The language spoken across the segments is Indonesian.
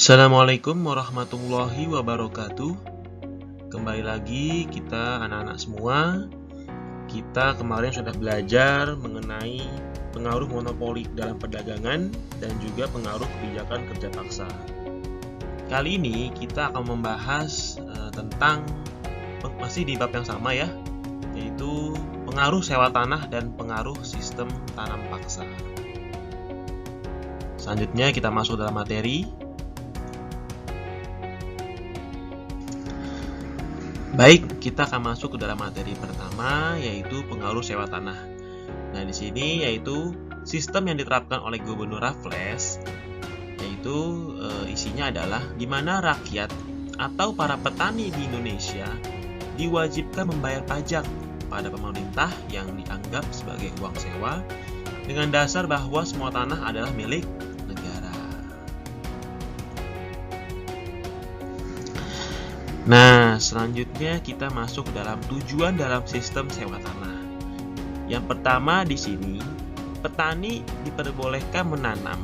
Assalamualaikum warahmatullahi wabarakatuh. Kembali lagi kita anak-anak semua. Kita kemarin sudah belajar mengenai pengaruh monopoli dalam perdagangan dan juga pengaruh kebijakan kerja paksa. Kali ini kita akan membahas tentang masih di bab yang sama ya, yaitu pengaruh sewa tanah dan pengaruh sistem tanam paksa. Selanjutnya kita masuk dalam materi. Baik, kita akan masuk ke dalam materi pertama, yaitu pengaruh sewa tanah. Nah, di sini yaitu sistem yang diterapkan oleh Gubernur Raffles, yaitu isinya adalah di mana rakyat atau para petani di Indonesia diwajibkan membayar pajak pada pemerintah yang dianggap sebagai uang sewa dengan dasar bahwa semua tanah adalah milik negara. Nah, selanjutnya kita masuk dalam tujuan dalam sistem sewa tanah. Yang pertama di sini, petani diperbolehkan menanam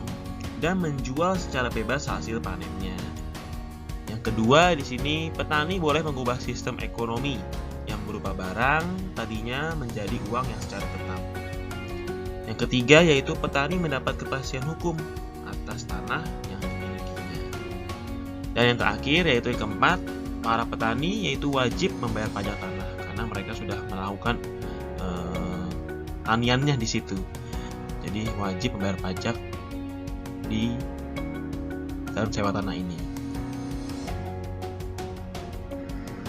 dan menjual secara bebas hasil panennya. Yang kedua di sini, petani boleh mengubah sistem ekonomi yang berupa barang tadinya menjadi uang yang secara tetap. Yang ketiga yaitu petani mendapat kepastian hukum atas tanah yang dimilikinya. Dan yang terakhir yaitu yang keempat, para petani yaitu wajib membayar pajak tanah karena mereka sudah melakukan taniannya di situ. Jadi wajib membayar pajak di dalam sewa tanah ini.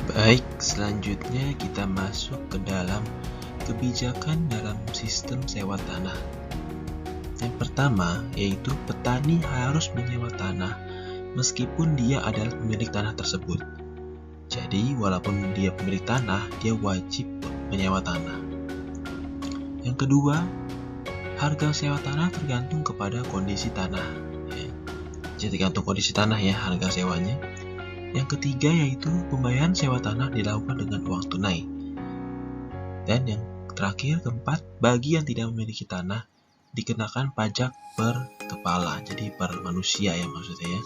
Baik, selanjutnya kita masuk ke dalam kebijakan dalam sistem sewa tanah. Yang pertama yaitu petani harus menyewa tanah meskipun dia adalah pemilik tanah tersebut. Jadi, walaupun dia pemilik tanah, dia wajib menyewa tanah. Yang kedua, harga sewa tanah tergantung kepada kondisi tanah. Jadi tergantung kondisi tanah ya, harga sewanya. Yang ketiga yaitu pembayaran sewa tanah dilakukan dengan uang tunai. Dan yang terakhir, keempat, bagi yang tidak memiliki tanah, dikenakan pajak per kepala. Jadi per manusia ya maksudnya ya.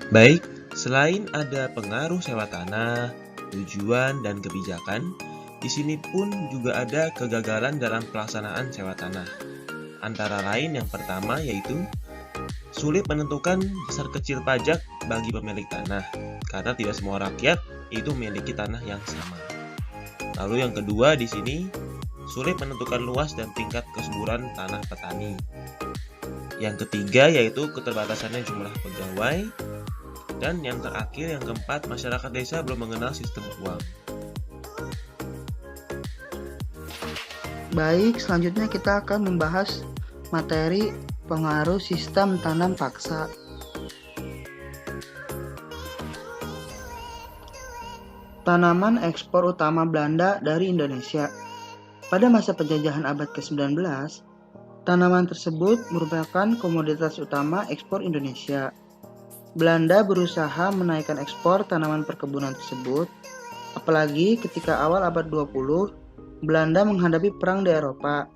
Baik, selain ada pengaruh sewa tanah, tujuan, dan kebijakan, di sini pun juga ada kegagalan dalam pelaksanaan sewa tanah. Antara lain yang pertama yaitu sulit menentukan besar kecil pajak bagi pemilik tanah, karena tidak semua rakyat itu memiliki tanah yang sama. Lalu yang kedua di sini sulit menentukan luas dan tingkat kesuburan tanah petani. Yang ketiga yaitu keterbatasannya jumlah pegawai. Dan yang terakhir, yang keempat, masyarakat desa belum mengenal sistem uang. Baik, selanjutnya kita akan membahas materi pengaruh sistem tanam paksa. Tanaman ekspor utama Belanda dari Indonesia. Pada masa penjajahan abad ke-19, tanaman tersebut merupakan komoditas utama ekspor Indonesia. Belanda berusaha menaikkan ekspor tanaman perkebunan tersebut, apalagi ketika awal abad 20, Belanda menghadapi perang di Eropa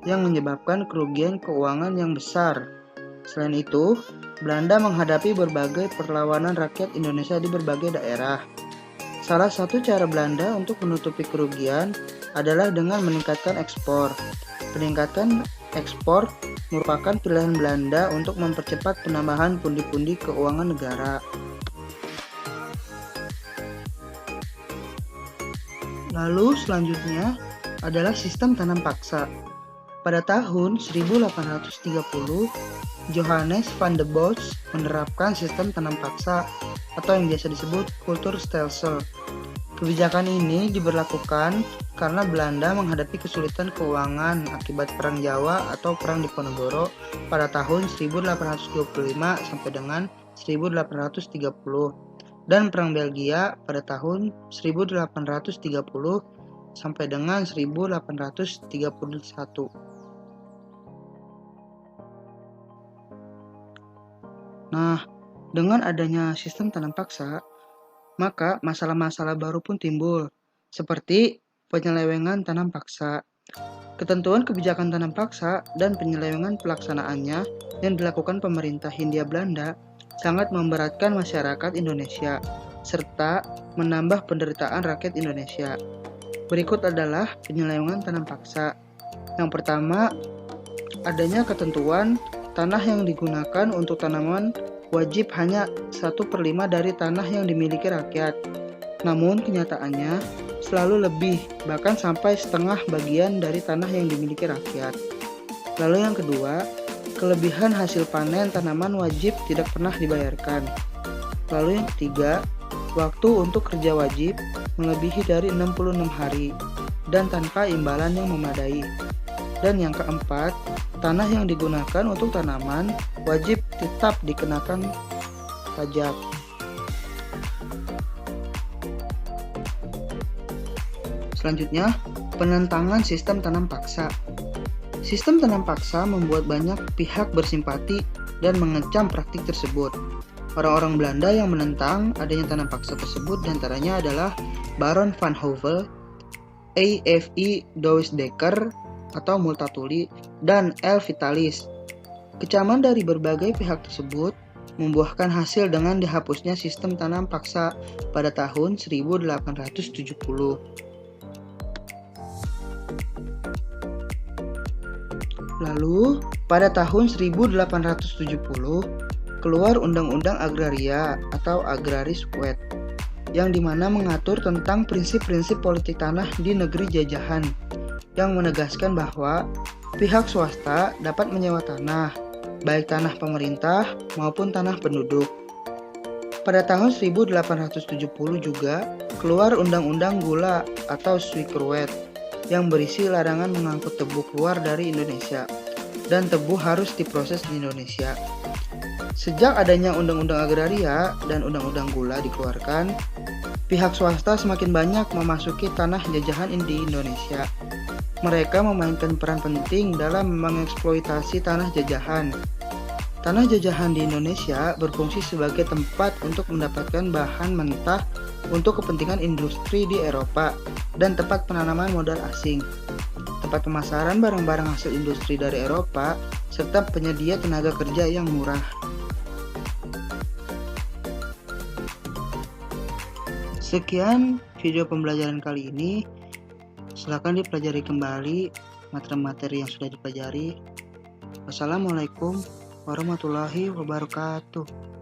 yang menyebabkan kerugian keuangan yang besar. Selain itu, Belanda menghadapi berbagai perlawanan rakyat Indonesia di berbagai daerah. Salah satu cara Belanda untuk menutupi kerugian adalah dengan meningkatkan ekspor. Peningkatan ekspor merupakan pilihan Belanda untuk mempercepat penambahan pundi-pundi keuangan negara. Lalu selanjutnya adalah sistem tanam paksa. Pada tahun 1830, Johannes van der Bosch menerapkan sistem tanam paksa atau yang biasa disebut Kulturstelsel. Kebijakan ini diberlakukan karena Belanda menghadapi kesulitan keuangan akibat Perang Jawa atau Perang Diponegoro pada tahun 1825 sampai dengan 1830 dan Perang Belgia pada tahun 1830 sampai dengan 1831. Nah, dengan adanya sistem tanam paksa, maka masalah-masalah baru pun timbul, seperti penyelewengan tanam paksa. Ketentuan kebijakan tanam paksa dan penyelewengan pelaksanaannya yang dilakukan pemerintah Hindia Belanda sangat memberatkan masyarakat Indonesia serta menambah penderitaan rakyat Indonesia. Berikut adalah penyelewengan tanam paksa. Yang pertama, adanya ketentuan tanah yang digunakan untuk tanaman wajib hanya 1/5 dari tanah yang dimiliki rakyat. Namun kenyataannya selalu lebih, bahkan sampai setengah bagian dari tanah yang dimiliki rakyat. Lalu yang kedua, kelebihan hasil panen tanaman wajib tidak pernah dibayarkan. Lalu yang ketiga, waktu untuk kerja wajib melebihi dari 66 hari dan tanpa imbalan yang memadai. Dan yang keempat, tanah yang digunakan untuk tanaman wajib tetap dikenakan pajak. Selanjutnya, penentangan sistem tanam paksa. Sistem tanam paksa membuat banyak pihak bersimpati dan mengecam praktik tersebut. Orang-orang Belanda yang menentang adanya tanam paksa tersebut diantaranya adalah Baron van Hove, A.F.I. Douwesdekker atau Multatuli, dan L. Vitalis. Kecaman dari berbagai pihak tersebut membuahkan hasil dengan dihapusnya sistem tanam paksa pada tahun 1870. Lalu, pada tahun 1870, keluar Undang-Undang Agraria atau Agraris Wet, yang dimana mengatur tentang prinsip-prinsip politik tanah di negeri jajahan, yang menegaskan bahwa pihak swasta dapat menyewa tanah, baik tanah pemerintah maupun tanah penduduk. Pada tahun 1870 juga keluar Undang-Undang Gula atau Suikerwet, yang berisi larangan mengangkut tebu keluar dari Indonesia, dan tebu harus diproses di Indonesia. Sejak adanya Undang-Undang Agraria dan Undang-Undang Gula dikeluarkan, pihak swasta semakin banyak memasuki tanah jajahan di Indonesia. Mereka memainkan peran penting dalam mengeksploitasi tanah jajahan. Tanah jajahan di Indonesia berfungsi sebagai tempat untuk mendapatkan bahan mentah untuk kepentingan industri di Eropa dan tempat penanaman modal asing, tempat pemasaran barang-barang hasil industri dari Eropa, serta penyedia tenaga kerja yang murah. Sekian video pembelajaran kali ini. Silakan dipelajari kembali materi-materi yang sudah dipelajari. Wassalamualaikum warahmatullahi wabarakatuh.